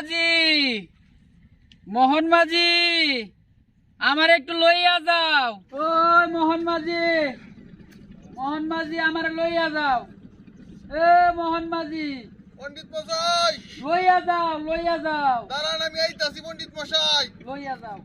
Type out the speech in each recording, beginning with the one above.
মাঝি, মোহন মাঝি, আমার একটু লইয়া যাও। ওই মোহন মাঝি, মোহন মাঝি, আমার লইয়া যাও। এ মোহন মাঝি, পণ্ডিত মশাই, লইয়া যাও, লইয়া যাও, দাঁড়ান, আমি আইতাছি পণ্ডিত মশাই। লইয়া যাও।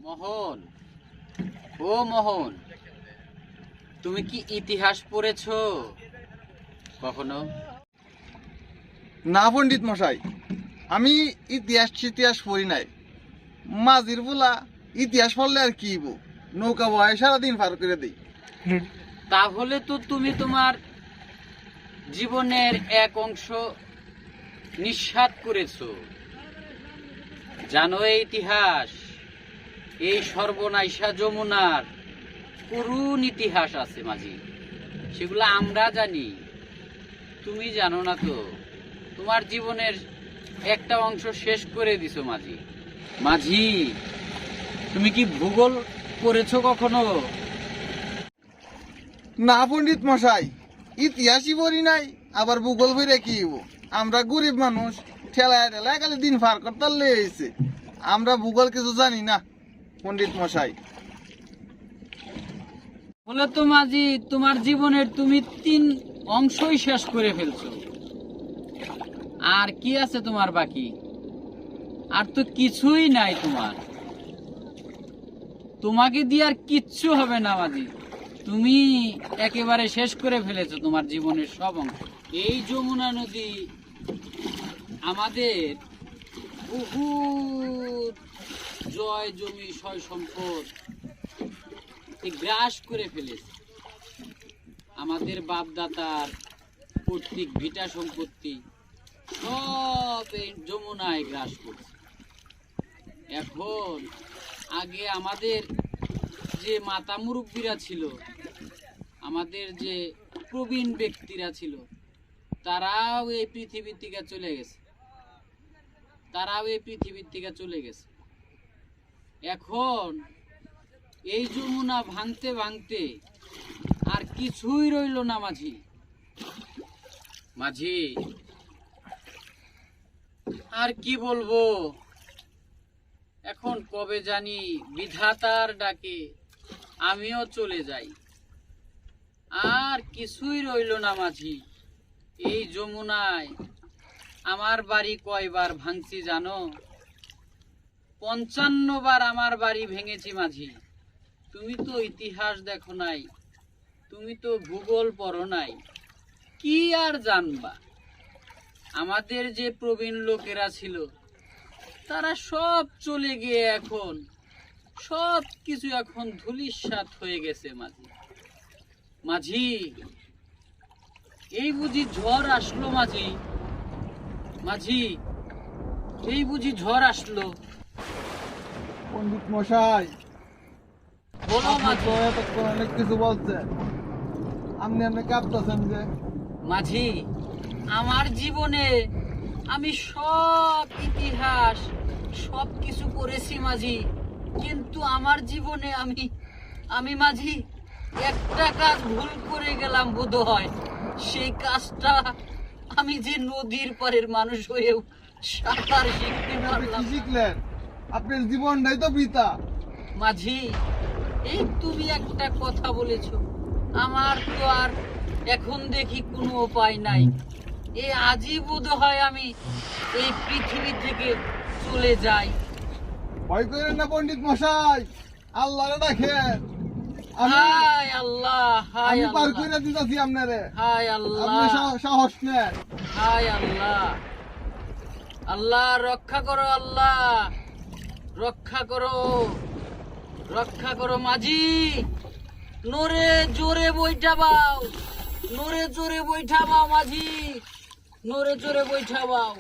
মোহন, ও মোহন, তুমি কি ইতিহাস পড়েছো কখনো? না পণ্ডিত মশাই, আমি ইতিহাস পড়ি নাই। মাঝির বুলা ইতিহাস পড়লে আর কি নৌকা বয় সারাদিন পার করে দিই। তাহলে তো তুমি তোমার জীবনের এক অংশ নিঃস্বাত করেছো। জানো এই ইতিহাস, এই সর্বনাশা যমুনার করুণ ইতিহাস আছে মাঝি, সেগুলো আমরা জানি, তুমি জানো না তো। তোমার জীবনের একটা অংশ শেষ করে দিছো মাঝি। মাঝি, তুমি কি ভূগোল পড়েছো কখনো? না পণ্ডিত মশাই, ইতিহাসই পড়ি নাই, আবার ভূগোল বইরে কি আমরা গরিব মানুষ, ঠেলায় ঠেলায় খালি দিন পার করতে লেগেছে। আমরা ভূগোল কিছু জানি না পণ্ডিত মশাই। বলে তো মাঝি, তোমার জীবনের তুমি 3 অংশই শেষ করে ফেলছো। আর কি আছে তোমার বাকি? আর তো কিছুই নাই তোমার। তোমাকে দিয়ে আর কিচ্ছু হবে না মাঝি, তুমি একেবারে শেষ করে ফেলেছো তোমার জীবনের সব অংশ। এই যমুনা নদী আমাদের বহু জয় জমি সয় সম্পদ গ্রাস করে ফেলেছে। আমাদের বাপদাতার কর্তৃক ভিটা সম্পত্তি সব এই যমুনায় গ্রাস করছে। এখন আগে আমাদের যে মাতা মুরব্বীরা ছিল, আমাদের যে প্রবীণ ব্যক্তিরা ছিল, তারাও এই পৃথিবী থেকে চলে গেছে, এখন এই যমুনা ভাঙতে ভাঙতে আর কিছুই রইল না মাঝি। মাঝি, আর কি বলবো, এখন কবে জানি বিধাতার ডাকে আমিও চলে যাই। আর কিছুই রইল না মাঝি। এই যমুনায় আমার বাড়ি কয়বার ভাঙছি জানো? 55 বার আমার বাড়ি ভেঙেছি মাঝি। তুমি তো ইতিহাস দেখো নাই, তুমি তো ভূগোল পড়ো নাই, কি আর জানবা? আমাদের যে প্রবীণ লোকেরা ছিল, তারা সব চলে গিয়ে এখন সব কিছু এখন ধূলিসাৎ হয়ে গেছে মাঝি। মাঝি, এই বুঝি ঝড় আসলো মাঝি? মাঝি, এই বুঝি ঝড় আসলো? পণ্ডিত মশাই, বলো মাঝি। অনেক কিছু বলছেন, আপনি কাঁপতেছেন যে? মাঝি, আমার জীবনে আমি সব ইতিহাস সব কিছু করেছি মাঝি, কিন্তু আমার জীবনে আমি মাঝি একটা কাজ ভুল করে গেলাম বোধ হয়। সেই কাজটা আমি যে নদীর পাড়ের মানুষ হয়েও সাঁতার শিখতে পারলাম। শিখলেন? আপনার জীবনটাই তো বৃথা। মাঝি, এই তুমি একটা কথা বলেছ, আমার তো আর এখন দেখি কোনো উপায় নাই। এই আজই বোধ হয় আমি এই পৃথিবী থেকে চলে যাই। ভয় করেন না পণ্ডিত মশাই, আল্লাহরে ডাকেন। হায় আল্লাহ, হায় আমি পার আল্লাহ, করে দিতেছি আপনারে। হায় আপনি আল্লাহ, সাহস নেন। হায় আল্লাহ। আল্লাহ রক্ষা করো, আল্লাহ রক্ষা করো, রক্ষা করো মাঝি। নরে জোরে বইটা বাও, নরে জোরে বইটা বাও মাঝি, নরে জোরে বইটা বাও।